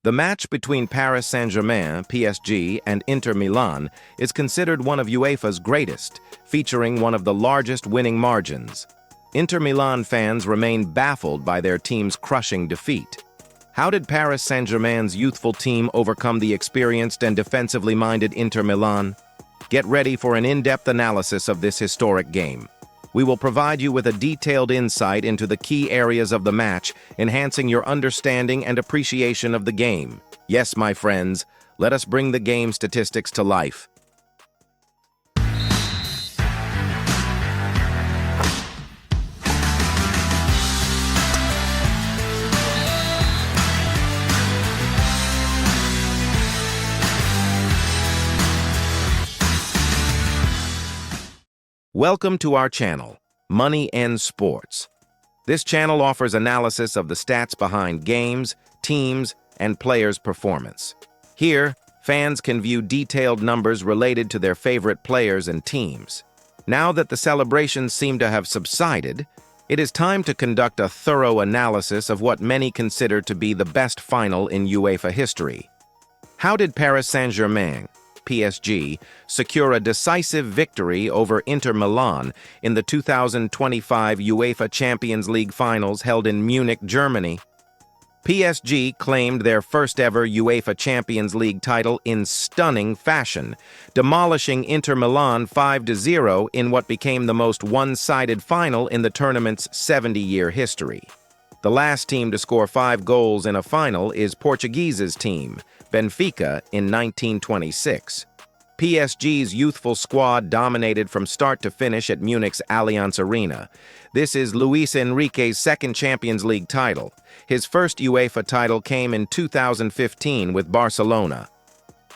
The match between Paris Saint-Germain, PSG, and Inter Milan is considered one of UEFA's greatest, featuring one of the largest winning margins. Inter Milan fans remain baffled by their team's crushing defeat. How did Paris Saint-Germain's youthful team overcome the experienced and defensively minded Inter Milan? Get ready for an in-depth analysis of this historic game. We will provide you with a detailed insight into the key areas of the match, enhancing your understanding and appreciation of the game. Yes, my friends, let us bring the game statistics to life. Welcome to our channel, Money and Sports. This channel offers analysis of the stats behind games, teams, and players' performance. Here, fans can view detailed numbers related to their favorite players and teams. Now that the celebrations seem to have subsided, it is time to conduct a thorough analysis of what many consider to be the best final in UEFA history. How did Paris Saint-Germain, PSG, secure a decisive victory over Inter Milan in the 2025 UEFA Champions League finals held in Munich, Germany? PSG claimed their first-ever UEFA Champions League title in stunning fashion, demolishing Inter Milan 5-0 in what became the most one-sided final in the tournament's 70-year history. The last team to score 5 goals in a final is Portuguese's team, Benfica, in 1926. PSG's youthful squad dominated from start to finish at Munich's Allianz Arena. This is Luis Enrique's second Champions League title. His first UEFA title came in 2015 with Barcelona.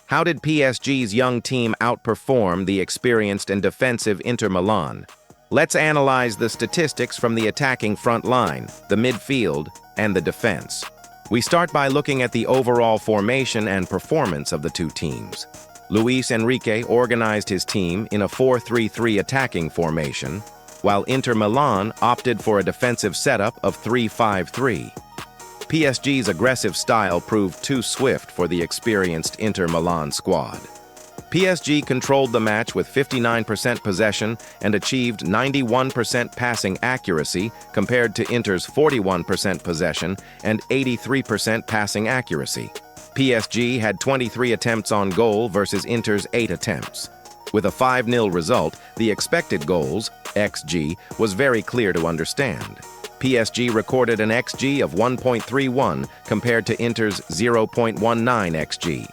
How did PSG's young team outperform the experienced and defensive Inter Milan? Let's analyze the statistics from the attacking front line, the midfield, and the defense. We start by looking at the overall formation and performance of the two teams. Luis Enrique organized his team in a 4-3-3 attacking formation, while Inter Milan opted for a defensive setup of 3-5-3. PSG's aggressive style proved too swift for the experienced Inter Milan squad. PSG controlled the match with 59% possession and achieved 91% passing accuracy compared to Inter's 41% possession and 83% passing accuracy. PSG had 23 attempts on goal versus Inter's 8 attempts. With a 5-0 result, the expected goals, XG, was very clear to understand. PSG recorded an XG of 1.31 compared to Inter's 0.19 XG.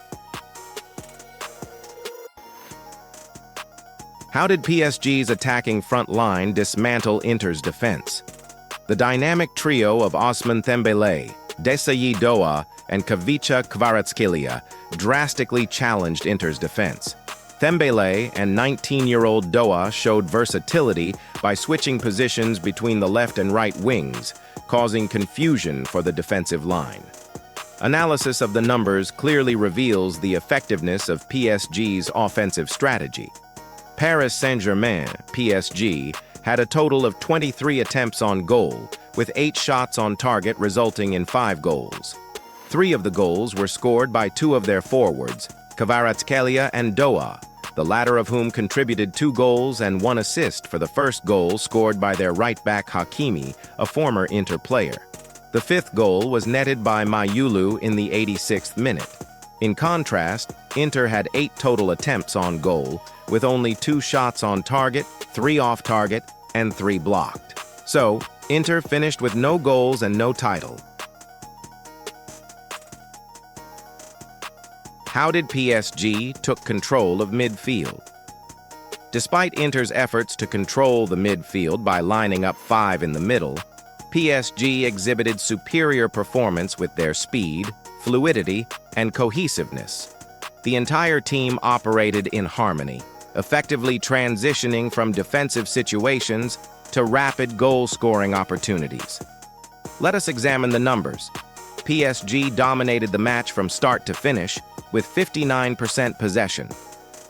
How did PSG's attacking front line dismantle Inter's defense? The dynamic trio of Ousmane Dembélé, Desailly Doa, and Kvicha Kvaratskhelia drastically challenged Inter's defense. Dembélé and 19-year-old Doa showed versatility by switching positions between the left and right wings, causing confusion for the defensive line. Analysis of the numbers clearly reveals the effectiveness of PSG's offensive strategy. Paris Saint-Germain, PSG, had a total of 23 attempts on goal, with 8 shots on target resulting in 5 goals. 3 of the goals were scored by 2 of their forwards, Kvaratskhelia and Doa, the latter of whom contributed 2 goals and 1 assist for the first goal scored by their right-back Hakimi, a former Inter player. The 5th goal was netted by Mayulu in the 86th minute. In contrast, Inter had 8 total attempts on goal, with only 2 shots on target, 3 off target, and 3 blocked. So, Inter finished with no goals and no title. How did PSG took control of midfield? Despite Inter's efforts to control the midfield by lining up 5 in the middle, PSG exhibited superior performance with their speed, fluidity, and cohesiveness. The entire team operated in harmony, effectively transitioning from defensive situations to rapid goal-scoring opportunities. Let us examine the numbers. PSG dominated the match from start to finish with 59% possession.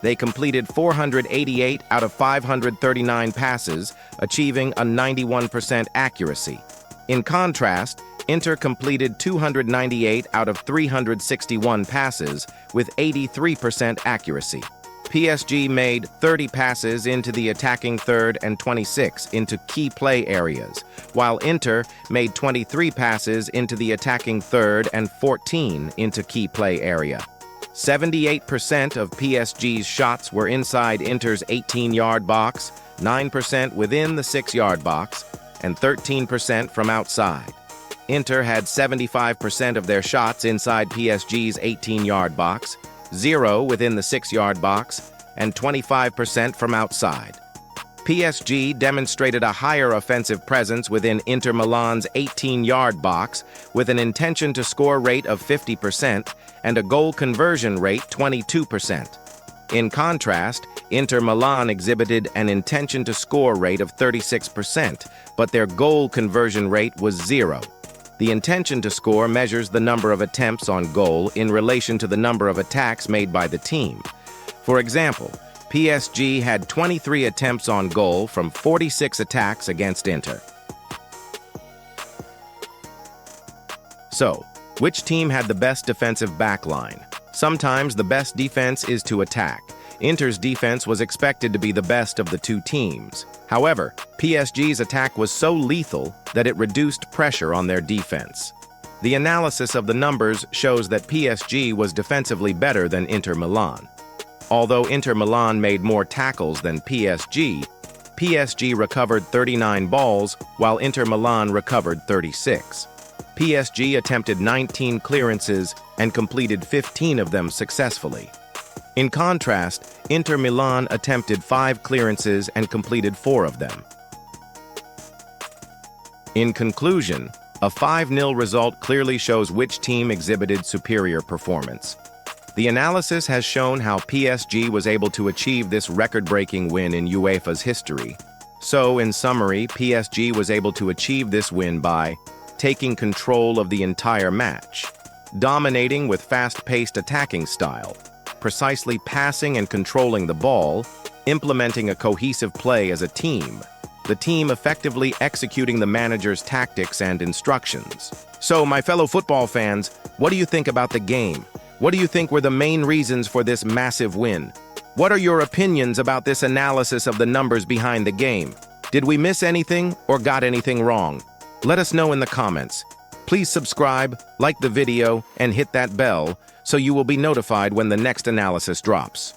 They completed 488 out of 539 passes, achieving a 91% accuracy. In contrast, Inter completed 298 out of 361 passes with 83% accuracy. PSG made 30 passes into the attacking third and 26 into key play areas, while Inter made 23 passes into the attacking third and 14 into key play area. 78% of PSG's shots were inside Inter's 18-yard box, 9% within the 6-yard box, and 13% from outside. Inter had 75% of their shots inside PSG's 18-yard box, 0 within the 6-yard box, and 25% from outside. PSG demonstrated a higher offensive presence within Inter Milan's 18-yard box with an intention to score rate of 50% and a goal conversion rate 22%. In contrast, Inter Milan exhibited an intention to score rate of 36%, but their goal conversion rate was 0. The intention to score measures the number of attempts on goal in relation to the number of attacks made by the team. For example, PSG had 23 attempts on goal from 46 attacks against Inter. So, which team had the best defensive backline? Sometimes the best defense is to attack. Inter's defense was expected to be the best of the two teams. However, PSG's attack was so lethal that it reduced pressure on their defense. The analysis of the numbers shows that PSG was defensively better than Inter Milan. Although Inter Milan made more tackles than PSG recovered 39 balls, while Inter Milan recovered 36. PSG attempted 19 clearances and completed 15 of them successfully. In contrast, Inter Milan attempted 5 clearances and completed 4 of them. In conclusion, a 5-0 result clearly shows which team exhibited superior performance. The analysis has shown how PSG was able to achieve this record-breaking win in UEFA's history. So, in summary, PSG was able to achieve this win by taking control of the entire match, dominating with fast-paced attacking style, precisely passing and controlling the ball, implementing a cohesive play as a team, the team effectively executing the manager's tactics and instructions. So, my fellow football fans, what do you think about the game? What do you think were the main reasons for this massive win? What are your opinions about this analysis of the numbers behind the game? Did we miss anything or got anything wrong? Let us know in the comments. Please subscribe, like the video, and hit that bell so you will be notified when the next analysis drops.